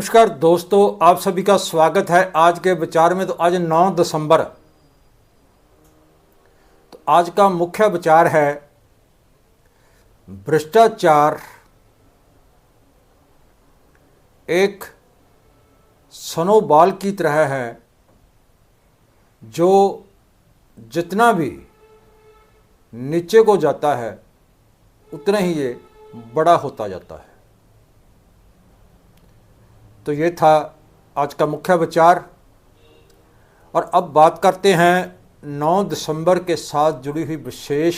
नमस्कार दोस्तों, आप सभी का स्वागत है आज के विचार में। तो आज 9 दिसंबर, तो आज का मुख्य विचार है भ्रष्टाचार एक स्नोबॉल की तरह है जो जितना भी नीचे को जाता है उतना ही ये बड़ा होता जाता है। तो ये था आज का मुख्य विचार। और अब बात करते हैं 9 दिसंबर के साथ जुड़ी हुई विशेष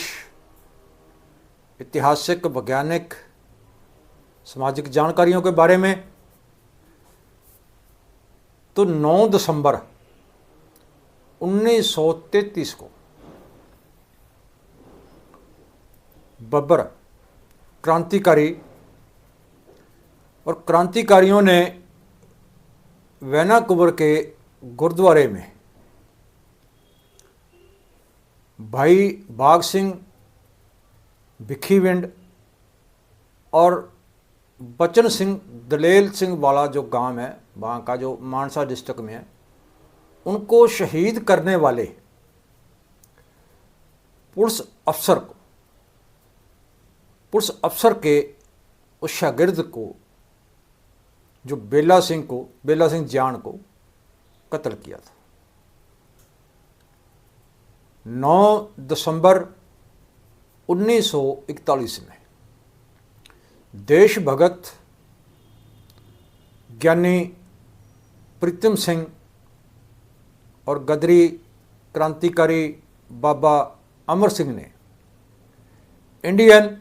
ऐतिहासिक, वैज्ञानिक, सामाजिक जानकारियों के बारे में। तो 9 दिसंबर 1933 को बब्बर क्रांतिकारी और क्रांतिकारियों ने वैनाकुवर के गुरुद्वारे में भाई भाग सिंह भिखीविंड और बचन सिंह दलेल सिंह वाला जो गांव है वहाँ का, जो मानसा डिस्ट्रिक्ट में है, उनको शहीद करने वाले पुलिस अफसर के उस शागिर्द को, जो बेला सिंह जान को कत्ल किया था। 9 दिसंबर 1941 में देशभगत ज्ञानी प्रीतम सिंह और गदरी क्रांतिकारी बाबा अमर सिंह ने इंडियन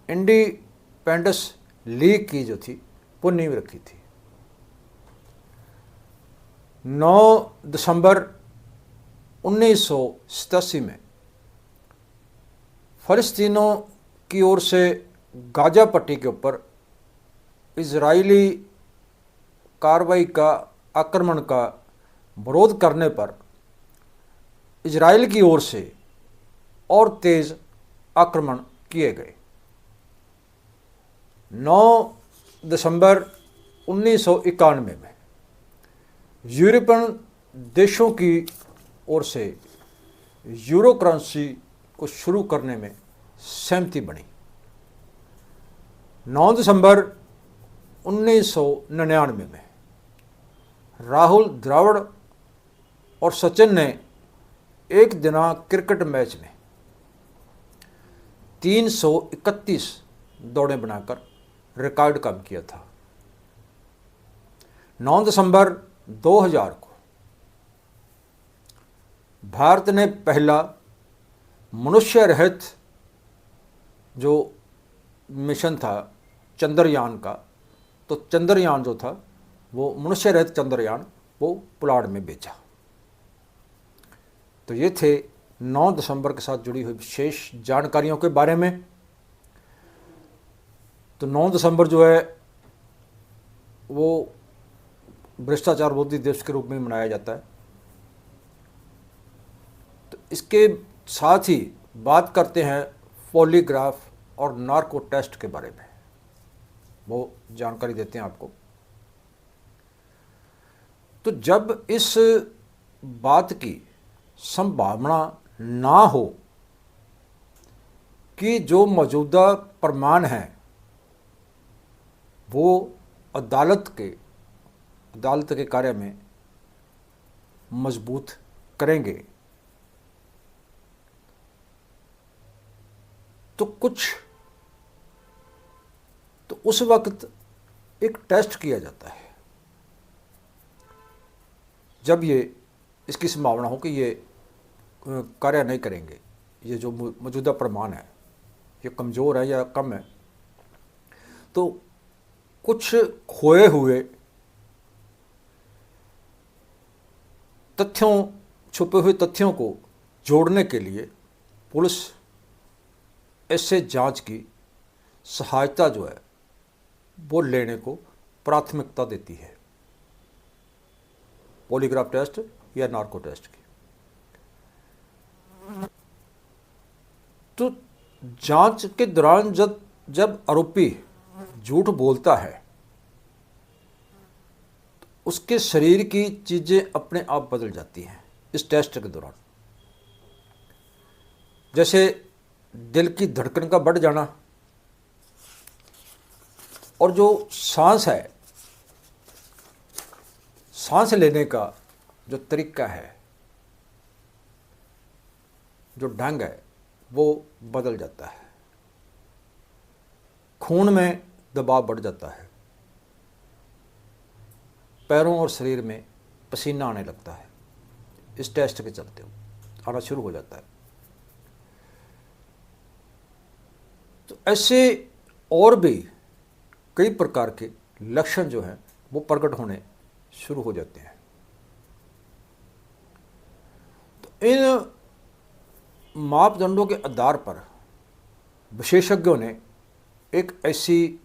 इंडिपेंडेंस लीग की जो थी वो नींव रखी थी। 9 दिसंबर 1987 में फ़लस्तीनियों की ओर से गाजा पट्टी के ऊपर इजरायली कार्रवाई का, आक्रमण का विरोध करने पर इजराइल की ओर से और तेज़ आक्रमण किए गए। 9 दिसंबर 1991 में यूरोपियन देशों की ओर से यूरो करेंसी को शुरू करने में सहमति बनी। 9 दिसंबर 1999 में राहुल द्रविड़ और सचिन ने एक दिना क्रिकेट मैच में 331 दौड़ें बनाकर रिकॉर्ड काम किया था। 9 दिसंबर 2000 को भारत ने पहला मनुष्य रहित जो मिशन था चंद्रयान का, तो चंद्रयान जो था वो मनुष्य रहित चंद्रयान वो पुलाड़ में भेजा। तो ये थे 9 दिसंबर के साथ जुड़ी हुई विशेष जानकारियों के बारे में। तो 9 दिसंबर जो है वो भ्रष्टाचार विरोधी दिवस के रूप में मनाया जाता है। तो इसके साथ ही बात करते हैं पॉलीग्राफ और नार्को टेस्ट के बारे में, वो जानकारी देते हैं आपको। तो जब इस बात की संभावना ना हो कि जो मौजूदा प्रमाण हैं वो अदालत के कार्य में मजबूत करेंगे, तो उस वक्त एक टेस्ट किया जाता है। जब ये इसकी संभावना हो कि ये कार्य नहीं करेंगे, ये जो मौजूदा प्रमाण है ये कमज़ोर है या कम है, तो कुछ खोए हुए तथ्यों, छुपे हुए तथ्यों को जोड़ने के लिए पुलिस ऐसे जांच की सहायता जो है वो लेने को प्राथमिकता देती है, पॉलीग्राफ टेस्ट या नार्को टेस्ट की। तो जांच के दौरान जब आरोपी झूठ बोलता है उसके शरीर की चीज़ें अपने आप बदल जाती हैं इस टेस्ट के दौरान। जैसे दिल की धड़कन का बढ़ जाना, और जो सांस है, सांस लेने का जो तरीका है, जो ढंग है, वो बदल जाता है। खून में दबाव बढ़ जाता है, पैरों और शरीर में पसीना आने लगता है, इस टेस्ट के चलते आना शुरू हो जाता है। तो ऐसे और भी कई प्रकार के लक्षण जो हैं वो प्रकट होने शुरू हो जाते हैं। तो इन मापदंडों के आधार पर विशेषज्ञों ने एक ऐसी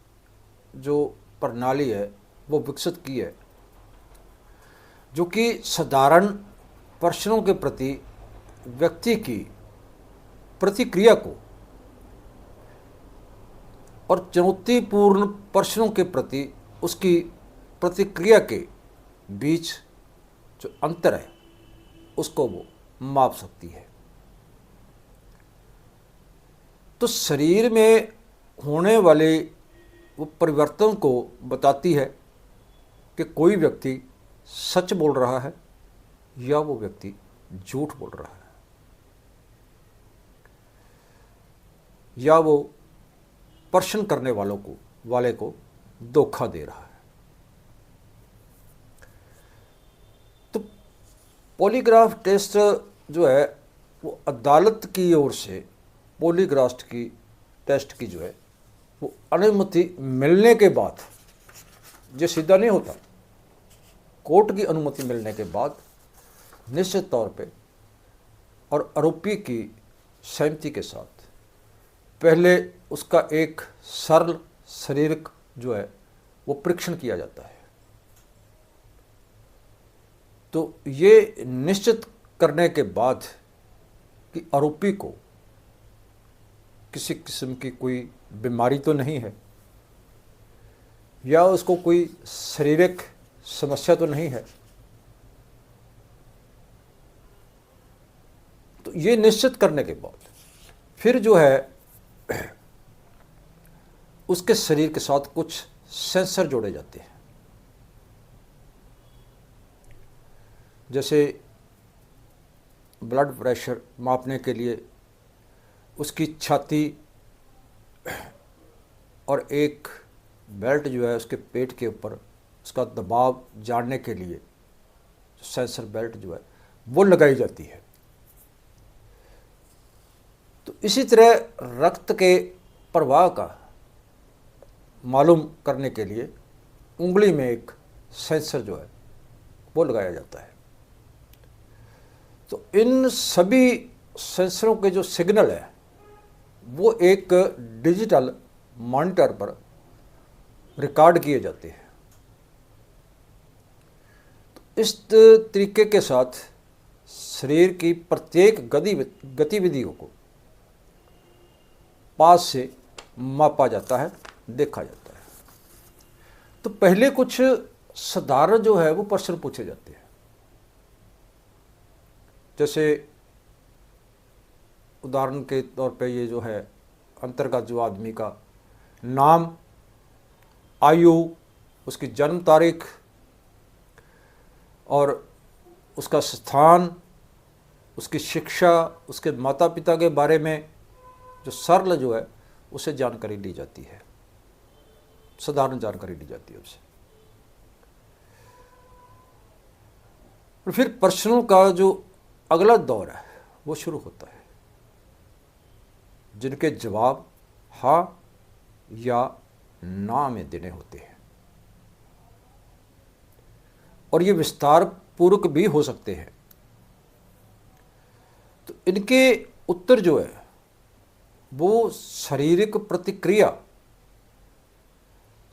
जो प्रणाली है वो विकसित की है, जो कि साधारण प्रश्नों के प्रति व्यक्ति की प्रतिक्रिया को और चुनौतीपूर्ण प्रश्नों के प्रति उसकी प्रतिक्रिया के बीच जो अंतर है उसको वो माप सकती है। तो शरीर में होने वाले वो परिवर्तन को बताती है कि कोई व्यक्ति सच बोल रहा है या वो व्यक्ति झूठ बोल रहा है, या वो प्रश्न करने वाले को धोखा दे रहा है। तो पॉलीग्राफ टेस्ट जो है वो अदालत की ओर से पॉलीग्राफ की टेस्ट की जो है वो अनुमति मिलने के बाद, ये सीधा नहीं होता, कोर्ट की अनुमति मिलने के बाद निश्चित तौर पे और आरोपी की सहमति के साथ पहले उसका एक सरल शारीरिक जो है वो परीक्षण किया जाता है। तो ये निश्चित करने के बाद कि आरोपी को किसी किस्म की कोई बीमारी तो नहीं है या उसको कोई शारीरिक समस्या तो नहीं है, तो ये निश्चित करने के बाद फिर जो है उसके शरीर के साथ कुछ सेंसर जोड़े जाते हैं। जैसे ब्लड प्रेशर मापने के लिए उसकी छाती और एक बेल्ट जो है उसके पेट के ऊपर उसका दबाव जानने के लिए सेंसर बेल्ट जो है वो लगाई जाती है। तो इसी तरह रक्त के प्रवाह का मालूम करने के लिए उंगली में एक सेंसर जो है वो लगाया जाता है। तो इन सभी सेंसरों के जो सिग्नल है वो एक डिजिटल मॉनिटर पर रिकॉर्ड किए जाते हैं। तो इस तरीके के साथ शरीर की प्रत्येक गतिविधियों को पास से मापा जाता है, देखा जाता है। तो पहले कुछ साधारण जो है वो प्रश्न पूछे जाते हैं। जैसे उदाहरण के तौर पे ये जो है अंतर्गत जो आदमी का नाम, आयु, उसकी जन्म तारीख और उसका स्थान, उसकी शिक्षा, उसके माता पिता के बारे में जो सरल जो है उसे जानकारी ली जाती है, साधारण जानकारी ली जाती है उससे। और फिर प्रश्नों का जो अगला दौर है वो शुरू होता है, जिनके जवाब हाँ या ना में देने होते हैं, और ये विस्तार पूर्वक भी हो सकते हैं। तो इनके उत्तर जो है वो शारीरिक प्रतिक्रिया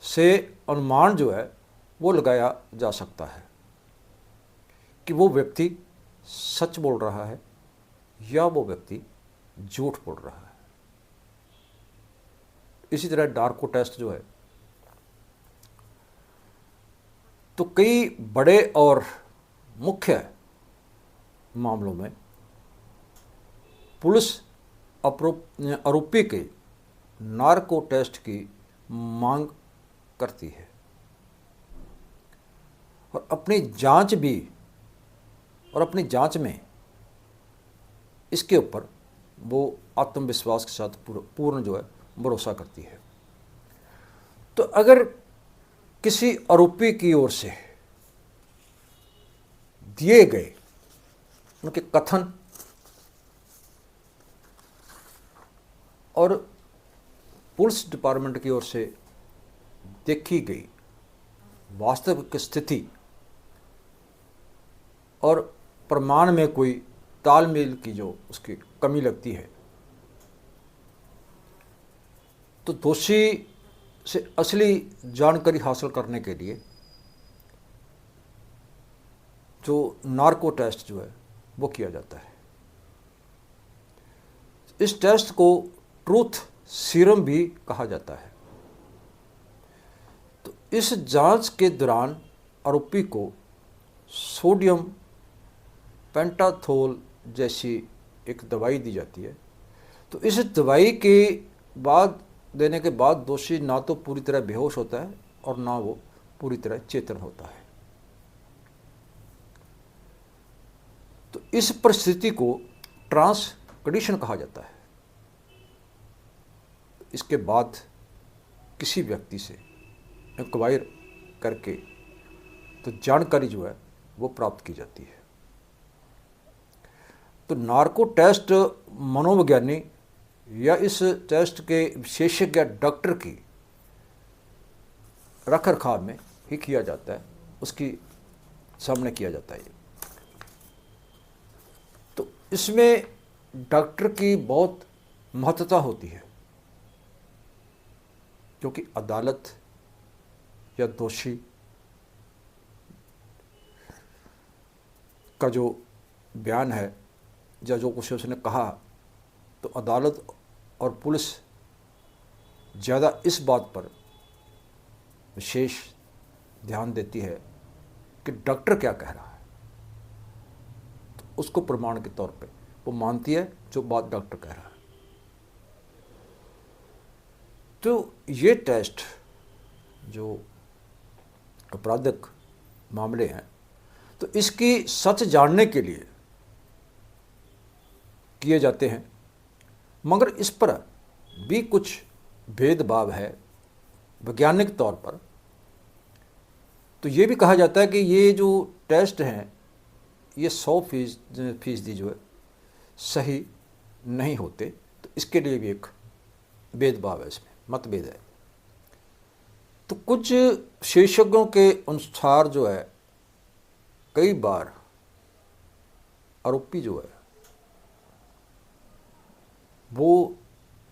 से अनुमान जो है वो लगाया जा सकता है कि वो व्यक्ति सच बोल रहा है या वो व्यक्ति झूठ बोल रहा है। इसी तरह डार्को टेस्ट जो है तो कई बड़े और मुख्य मामलों में पुलिस आरोपी के नार्को टेस्ट की मांग करती है और अपनी जांच में इसके ऊपर वो आत्मविश्वास के साथ पूर्ण जो है भरोसा करती है। तो अगर किसी आरोपी की ओर से दिए गए उनके कथन और पुलिस डिपार्टमेंट की ओर से देखी गई वास्तविक स्थिति और प्रमाण में कोई तालमेल की जो उसकी कमी लगती है, तो दोषी से असली जानकारी हासिल करने के लिए जो नार्को टेस्ट जो है वो किया जाता है। इस टेस्ट को ट्रूथ सीरम भी कहा जाता है। तो इस जांच के दौरान आरोपी को सोडियम पेंटाथोल जैसी एक दवाई दी जाती है। तो इस दवाई के बाद देने के बाद दोषी ना तो पूरी तरह बेहोश होता है और ना वो पूरी तरह चेतन होता है। तो इस परिस्थिति को ट्रांस कंडीशन कहा जाता है। इसके बाद किसी व्यक्ति से इंक्वायर करके तो जानकारी जो है वो प्राप्त की जाती है। तो नार्को टेस्ट मनोविज्ञानी या इस टेस्ट के विशेषज्ञ डॉक्टर की रख रखाव में ही किया जाता है, उसकी सामने किया जाता है। तो इसमें डॉक्टर की बहुत महत्वता होती है, क्योंकि अदालत या दोषी का जो बयान है या जो कुछ उसने कहा, तो अदालत और पुलिस ज़्यादा इस बात पर विशेष ध्यान देती है कि डॉक्टर क्या कह रहा है, तो उसको प्रमाण के तौर पे वो मानती है जो बात डॉक्टर कह रहा है। तो ये टेस्ट जो आपराधिक मामले हैं, तो इसकी सच जानने के लिए किए जाते हैं, मगर इस पर भी कुछ भेदभाव है वैज्ञानिक तौर पर। तो ये भी कहा जाता है कि ये जो टेस्ट हैं ये 100% जो है सही नहीं होते। तो इसके लिए भी एक भेदभाव है, इसमें मतभेद है। तो कुछ विशेषज्ञों के अनुसार जो है कई बार आरोपी जो है वो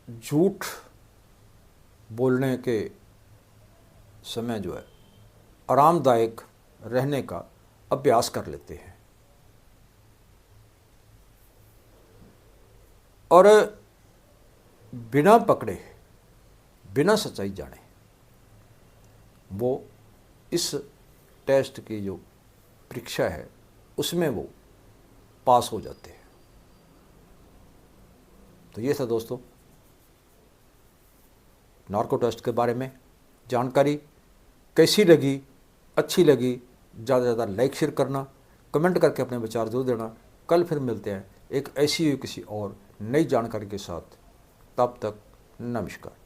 झूठ बोलने के समय जो है आरामदायक रहने का अभ्यास कर लेते हैं और बिना पकड़े, बिना सच्चाई जाने वो इस टेस्ट की जो परीक्षा है उसमें वो पास हो जाते हैं। तो ये था दोस्तों नार्को टेस्ट के बारे में जानकारी। कैसी लगी, अच्छी लगी, ज़्यादा से ज़्यादा लाइक शेयर करना, कमेंट करके अपने विचार जरूर देना। कल फिर मिलते हैं एक ऐसी किसी और नई जानकारी के साथ। तब तक नमस्कार।